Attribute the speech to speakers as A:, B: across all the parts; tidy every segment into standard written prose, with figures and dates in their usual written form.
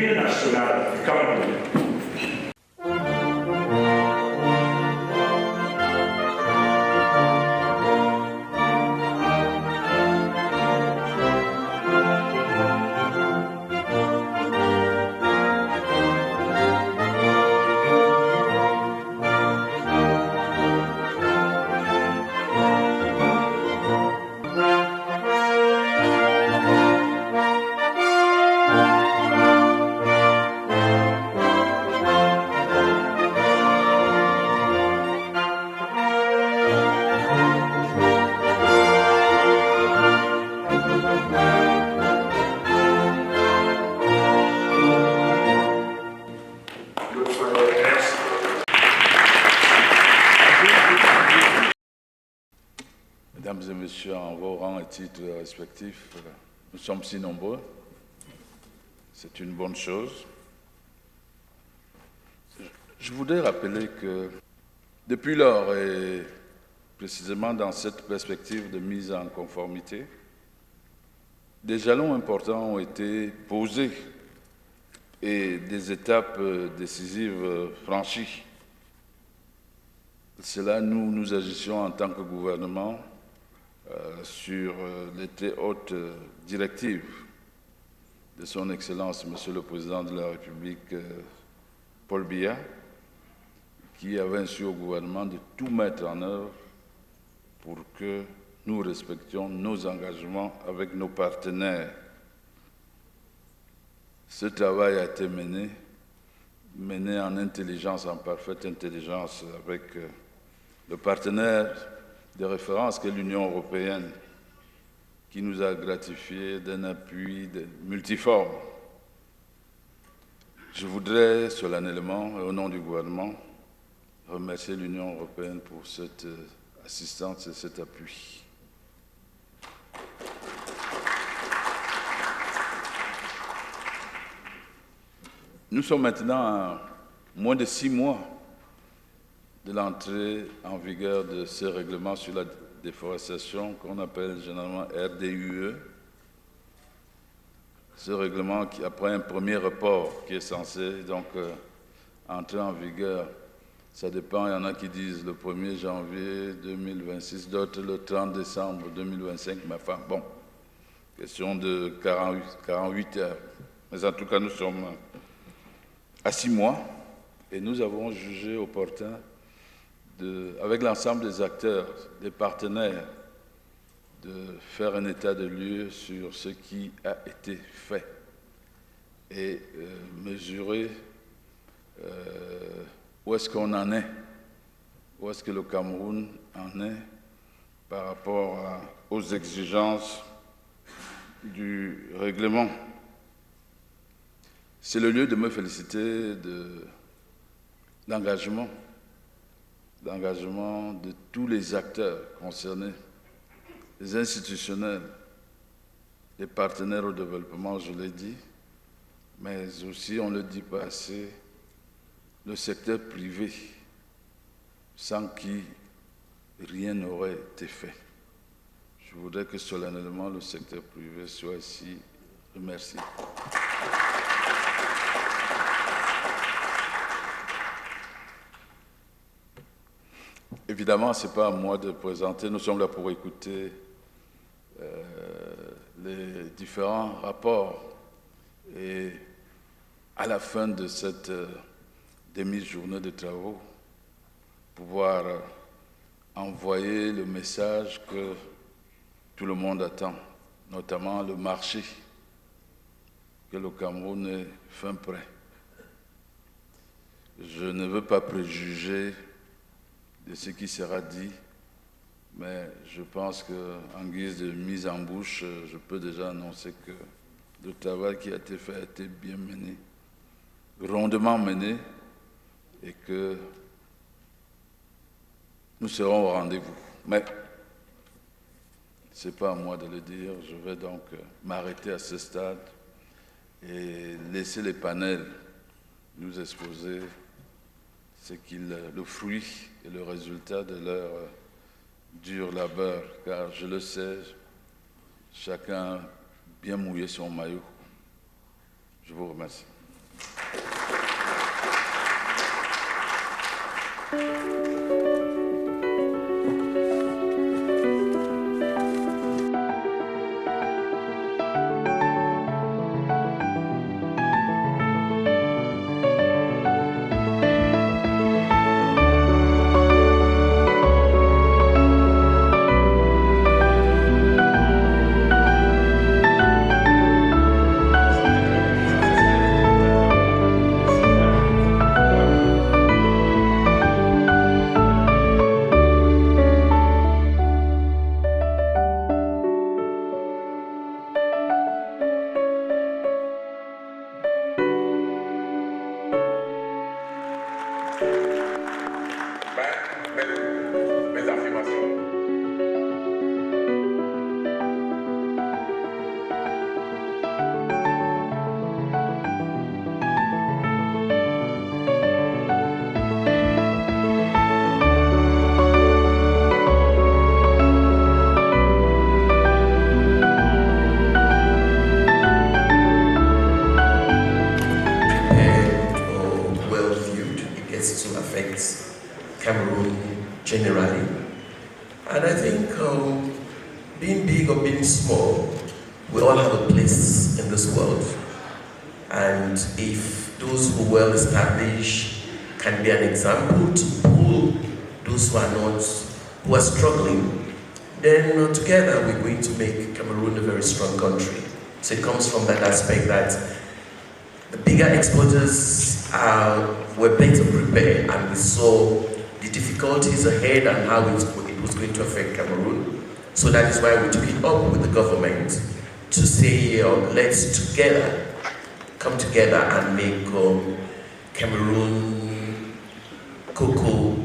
A: l'hymne national camerounais.
B: Mesdames et messieurs, en vos rangs et titres respectifs, nous sommes si nombreux. C'est une bonne chose. Je voudrais rappeler que depuis lors, et précisément dans cette perspective de mise en conformité, des jalons importants ont été posés et des étapes décisives franchies. Cela, nous agissions en tant que gouvernement sur les très hautes directives de son Excellence, Monsieur le Président de la République, Paul Biya, qui avait instruit au gouvernement de tout mettre en œuvre pour que nous respections nos engagements avec nos partenaires. Ce travail a été mené en intelligence, en parfaite intelligence avec le partenaire de référence qu'est l'Union européenne, qui nous a gratifié d'un appui multiforme. Je voudrais solennellement, et au nom du gouvernement, remercier l'Union européenne pour cette assistance et cet appui. Nous sommes maintenant à moins de 6 mois de l'entrée en vigueur de ce règlement sur la déforestation qu'on appelle généralement RDUE. Ce règlement qui, après un premier report qui est censé donc entrer en vigueur, ça dépend, il y en a qui disent le 1er janvier 2026, d'autres le 30 décembre 2025, mais enfin bon, question de 48 heures. Mais en tout cas, nous sommes à 6 mois et nous avons jugé opportun avec l'ensemble des acteurs, des partenaires, de faire un état de lieu sur ce qui a été fait et mesurer où est-ce qu'on en est, où est-ce que le Cameroun en est par rapport aux exigences du règlement. C'est le lieu de me féliciter de l'engagement de tous les acteurs concernés, les institutionnels, les partenaires au développement, je l'ai dit, mais aussi, on ne le dit pas assez, le secteur privé, sans qui rien n'aurait été fait. Je voudrais que solennellement le secteur privé soit ici remercié. Évidemment, ce n'est pas à moi de présenter, nous sommes là pour écouter les différents rapports et à la fin de cette demi-journée de travaux, pouvoir envoyer le message que tout le monde attend, notamment le marché, que le Cameroun est fin prêt. Je ne veux pas préjuger de ce qui sera dit, mais je pense qu'en guise de mise en bouche, je peux déjà annoncer que le travail qui a été fait a été bien mené, rondement mené, et que nous serons au rendez-vous. Mais ce n'est pas à moi de le dire, je vais donc m'arrêter à ce stade et laisser les panels nous exposer le fruit et le résultat de leur dur labeur, car je le sais, chacun a bien mouillé son maillot. Je vous remercie.
C: Cameroon generally. And I think being big or being small, we all have a place in this world. And if those who are well established can be an example to pull those who are not, who are struggling, then together we're going to make Cameroon a very strong country. So it comes from that aspect that the bigger exporters were better prepared, and we saw the difficulties ahead and how it was going to affect Cameroon. So that is why we took it up with the government to say, let's together come together and make Cameroon cocoa,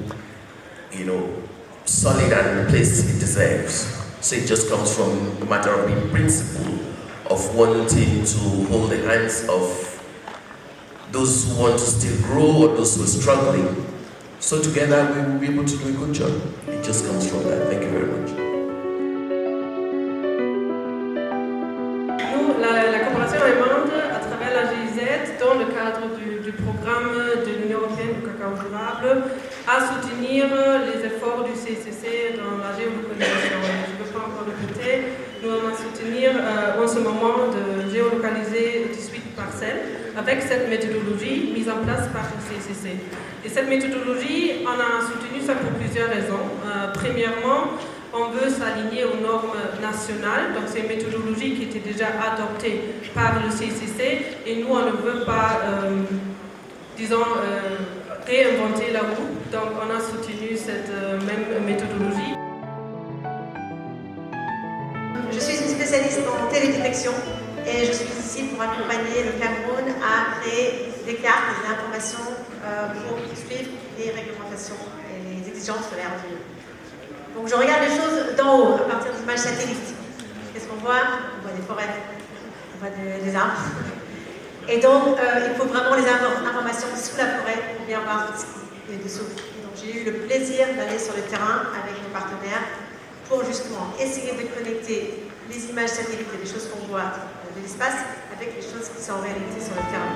C: solid and the place it deserves. So it just comes from a matter of the principle of wanting to hold the hands of those who want to still grow or those who are struggling. So together we will be able to do a good job. It just comes from that. Thank you very much.
D: Nous, la coopération allemande, à travers la GIZ, dans le cadre du programme de l'Union européenne du cacao durable, à soutenir les efforts du CCC dans la géolocalisation. Je ne peux pas encore répéter. Nous allons soutenir en ce moment de géolocaliser 18 parcelles avec cette méthodologie mise en place par le CCC. Et cette méthodologie, on a soutenu ça pour plusieurs raisons. Premièrement, on veut s'aligner aux normes nationales, donc c'est une méthodologie qui était déjà adoptée par le CCC et nous on ne veut pas, réinventer la roue, donc on a soutenu cette même méthodologie.
E: Je suis une spécialiste en télédétection et je suis ici pour accompagner le Cameroun à créer des cartes et des informations pour suivre les réglementations et les exigences de l'RDE. Donc je regarde les choses d'en haut, à partir d'images satellites. Qu'est-ce qu'on voit? On voit des forêts, on voit des arbres. Et donc il faut vraiment les informations sous la forêt pour bien voir ce qui est dessous. Donc j'ai eu le plaisir d'aller sur le terrain avec nos partenaires pour justement essayer de connecter les images satellites et les choses qu'on voit de l'espace avec les choses qui sont en réalité sur le terrain.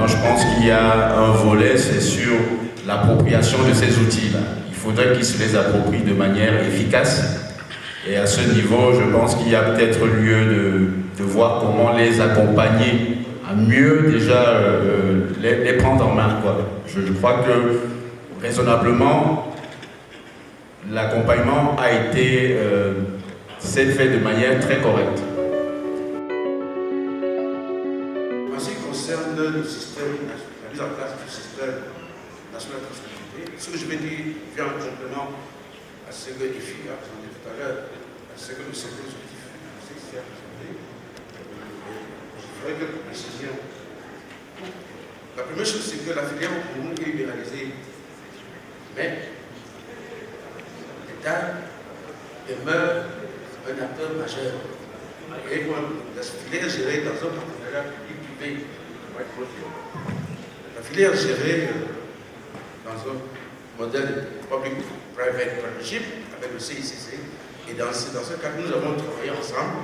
F: Je pense qu'il y a un volet, c'est sur l'appropriation de ces outils-là. Il faudrait qu'ils se les approprient de manière efficace. Et à ce niveau, je pense qu'il y a peut-être lieu de voir comment les accompagner à mieux déjà les prendre en main, quoi. Je crois que raisonnablement, l'accompagnement a été s'est fait de manière très correcte.
G: En ce qui concerne le système, la mise en place du système national de traçabilité, ce que je vais dire vient en complément à ce que IFI a présenté tout à l'heure, à ce que le secteur exécutif a présenté. Je ferai quelques précisions. La première chose, c'est que la filière au Cameroun est libéralisée, mais l'État demeure un acteur majeur. Et la filière est gérée dans un partenariat public-privé. La filière est gérée dans un modèle public-private partnership avec le CICC. Et dans ce cas, nous avons travaillé ensemble.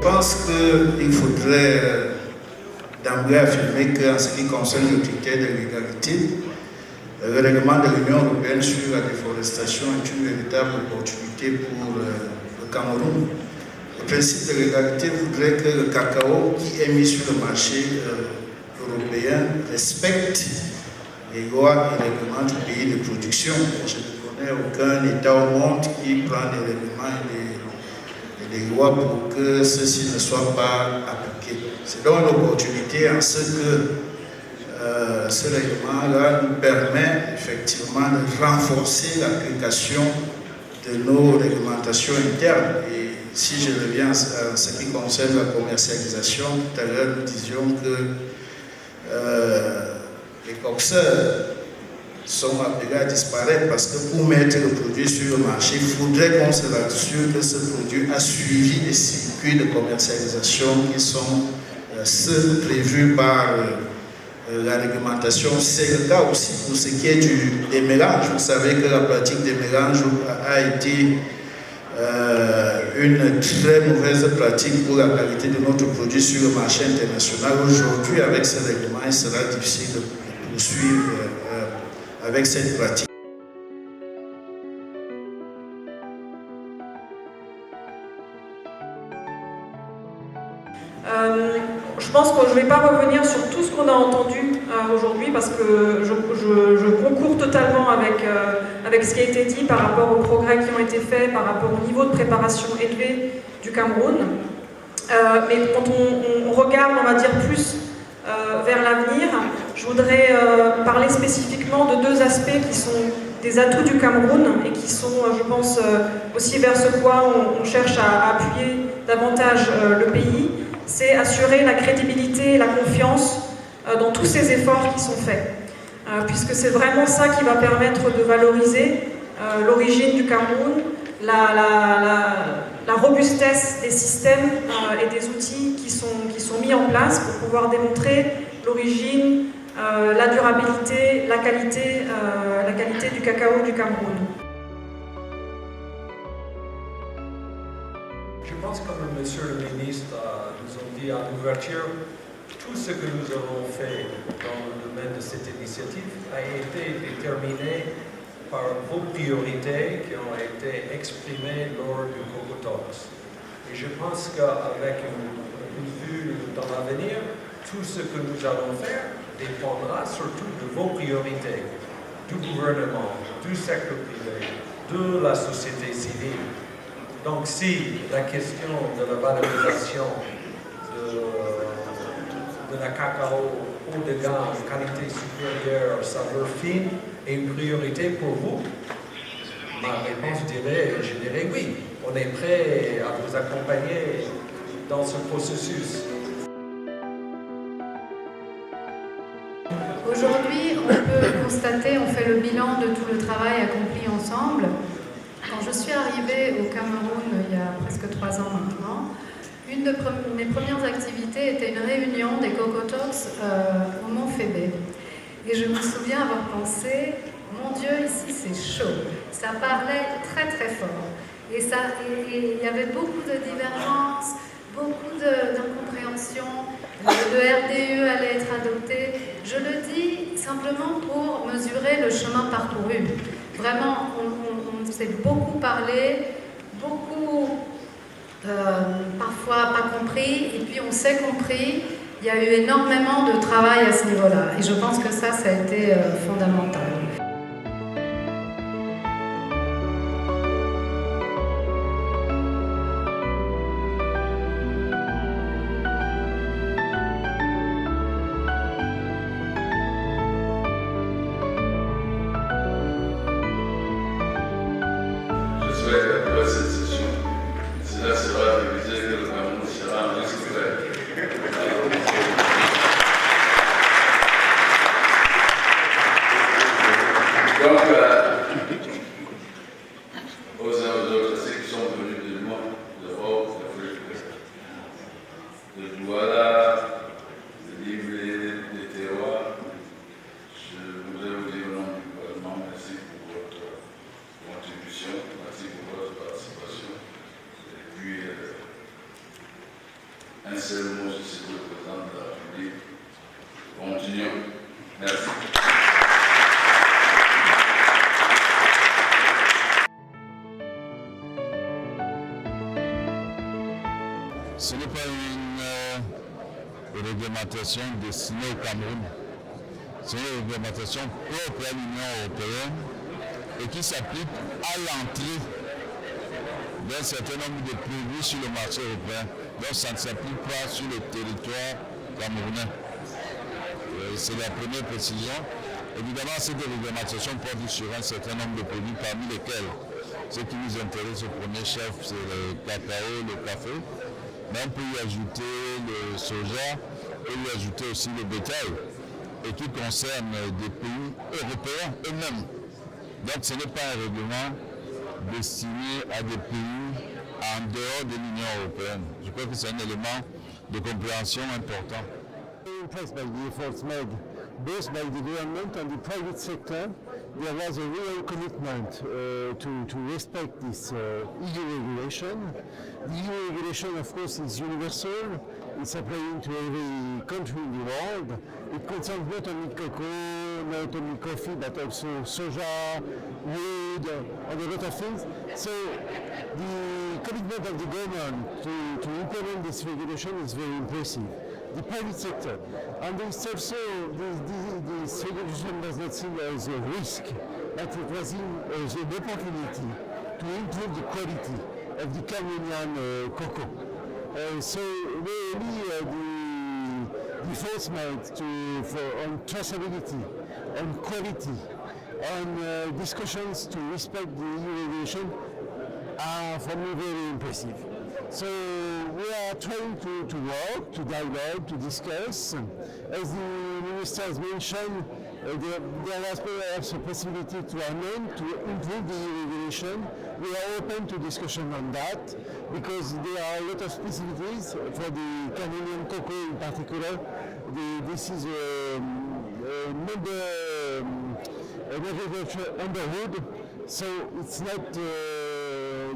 H: Je pense qu'il faudrait d'emblée affirmer qu'en ce qui concerne le critère de légalité, le règlement de l'Union européenne sur la déforestation est une véritable opportunité pour le Cameroun. Le principe de légalité voudrait que le cacao qui est mis sur le marché européen respecte les lois et règlements du pays de production. Je ne connais aucun État au monde qui prend des règlements et des lois pour que ceux-ci ne soient pas appliqués. C'est donc une opportunité en ce que ce règlement-là nous permet effectivement de renforcer l'application de nos réglementations internes. Et si je reviens à ce qui concerne la commercialisation, tout à l'heure nous disions que les coxeurs sont appelés à disparaître parce que pour mettre le produit sur le marché, il faudrait qu'on se rassure que ce produit a suivi les circuits de commercialisation qui sont ceux prévus par la réglementation. C'est le cas aussi pour ce qui est des mélanges. Vous savez que la pratique des mélanges a été une très mauvaise pratique pour la qualité de notre produit sur le marché international. Aujourd'hui, avec ce règlement, il sera difficile de poursuivre avec cette pratique.
D: Je pense que je ne vais pas revenir sur tout ce qu'on a entendu aujourd'hui parce que je concours totalement avec ce qui a été dit par rapport aux progrès qui ont été faits, par rapport au niveau de préparation élevé du Cameroun. Mais quand on regarde, on va dire, plus vers l'avenir, je voudrais parler spécifiquement de deux aspects qui sont des atouts du Cameroun et qui sont, je pense, aussi vers ce quoi on cherche à appuyer davantage le pays. C'est assurer la crédibilité et la confiance dans tous ces efforts qui sont faits. Puisque c'est vraiment ça qui va permettre de valoriser l'origine du Cameroun, la robustesse des systèmes et des outils qui sont mis en place pour pouvoir démontrer l'origine, la durabilité, la qualité du cacao du Cameroun.
I: Je pense, comme Monsieur le ministre nous a dit à l'ouverture, tout ce que nous avons fait dans le domaine de cette initiative a été déterminé par vos priorités qui ont été exprimées lors du Coco Talks. Et je pense qu'avec une vue dans l'avenir, tout ce que nous allons faire dépendra surtout de vos priorités, du gouvernement, du secteur privé, de la société civile. Donc si la question de la valorisation de la cacao haut de gamme, qualité supérieure, saveur fine est une priorité pour vous, ma réponse je dirais oui. On est prêt à vous accompagner dans ce processus.
J: Aujourd'hui, on peut constater, on fait le bilan de tout le travail accompli ensemble. Quand je suis arrivée au Cameroun il y a presque 3 ans maintenant, une de mes premières activités était une réunion des Coco Talks au Mont Fébé. Et je me souviens avoir pensé, mon Dieu, ici c'est chaud. Ça parlait très très fort. Et il y avait beaucoup de divergences, beaucoup d'incompréhension. Le RDE allait être adopté. Je le dis simplement pour mesurer le chemin parcouru. Vraiment, on s'est beaucoup parlé, beaucoup parfois pas compris, et puis on s'est compris. Il y a eu énormément de travail à ce niveau-là, et je pense que ça a été fondamental.
B: Après cette session, cela sera révisé que le Cameroun sera un risque vert. Donc, aux uns aux autres, ceux qui sont venus de loin, d'Europe, d'Afrique, de Douala, de Livré, de Terroir, je voudrais vous dire au nom du gouvernement, merci pour votre contribution, merci pour votre participation. Et puis, un seul mot, je suis le président de la République. Continuons. Merci.
K: Ce n'est pas une réglementation destinée au Cameroun. C'est une réglementation propre à l'Union européenne et qui s'applique à l'entrée d'un certain nombre de produits sur le marché européen. Donc ça ne s'applique pas sur le territoire camerounais. C'est la première précision. Évidemment, cette réglementation porte sur un certain nombre de produits, parmi lesquels ce qui nous intéresse au premier chef, c'est le cacao, le café. Mais on peut y ajouter le soja, on peut y ajouter aussi le bétail, et qui concerne des pays européens eux-mêmes. Donc ce n'est pas un règlement destiné à des pays en dehors de l'Union européenne. Je crois que c'est un élément de compréhension important.
L: Impressed by the efforts made both by the government and the private sector, there was a real commitment to respect this EU regulation. The EU regulation, of course, is universal. It's applying to every country in the world. It concerns not only cocoa, not only coffee, but also soja, wood, and a lot of things. So the commitment of the government to implement this regulation is very impressive. The private sector, and it's also, this regulation does not seem as a risk, but it was as an opportunity to improve the quality of the Cameroonian cocoa. So really the efforts made on traceability, on quality, on discussions to respect the EU regulation are for me very impressive. So we are trying to work, to dialogue, to discuss. As the minister has mentioned, there was perhaps a possibility to amend, to improve the EU regulation. We are open to discussion on that because there are a lot of specificities for the Cameroonian cocoa in particular. This is an agriculture underwood, so it's not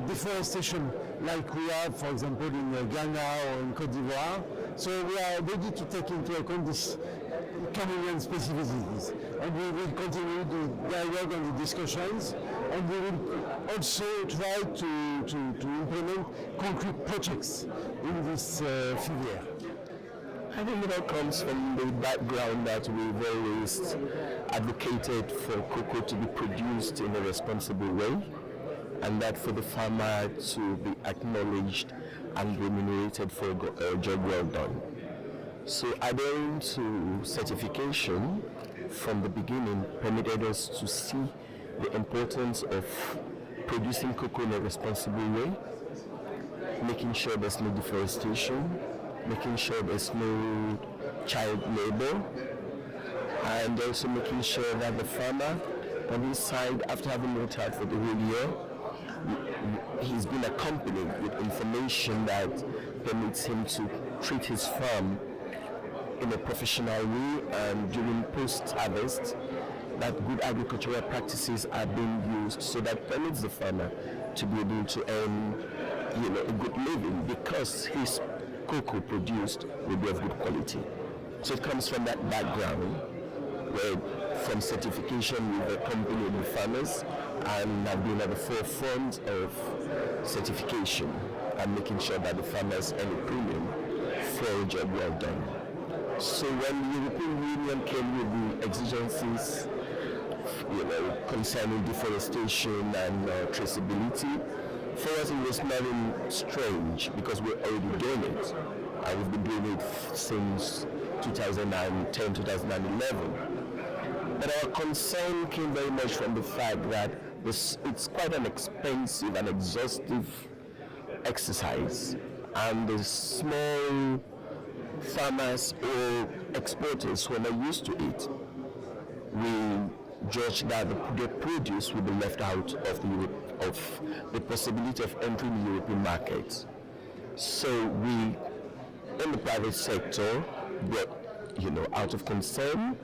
L: deforestation like we have, for example, in Ghana or in Côte d'Ivoire. So we are ready to take into account this Cameroonian specificities, and we will continue the dialogue and the discussions, and we will also try to implement concrete projects in this filière.
M: I think it all comes from the background that we've always advocated for cocoa to be produced in a responsible way, and that for the farmer to be acknowledged and remunerated for a job well done. So adhering to certification from the beginning permitted us to see the importance of producing cocoa in a responsible way, making sure there's no deforestation, making sure there's no child labor, and also making sure that the farmer on his side, after having worked hard for the whole year, he's been accompanied with information that permits him to treat his farm in a professional way, and during post-harvest that good agricultural practices are being used, so that permits the farmer to be able to earn a good living because his cocoa produced will be of good quality. So it comes from that background where from certification we've accompanied the farmers and have been at the forefront of certification and making sure that the farmers earn a premium for a job well done. So when the European Union came with the exigencies concerning deforestation and traceability, for us it was nothing strange because we're already doing it. And we've been doing it since 2010, 2011. But our concern came very much from the fact that it's quite an expensive and exhaustive exercise, and the small farmers or exporters who are not used to it, we judge that the produce will be left out of the possibility of entering the European market. So we, in the private sector, brought, out of concern,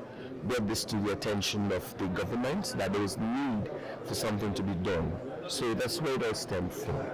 M: brought this to the attention of the government that there is need for something to be done. So that's where it all stems from.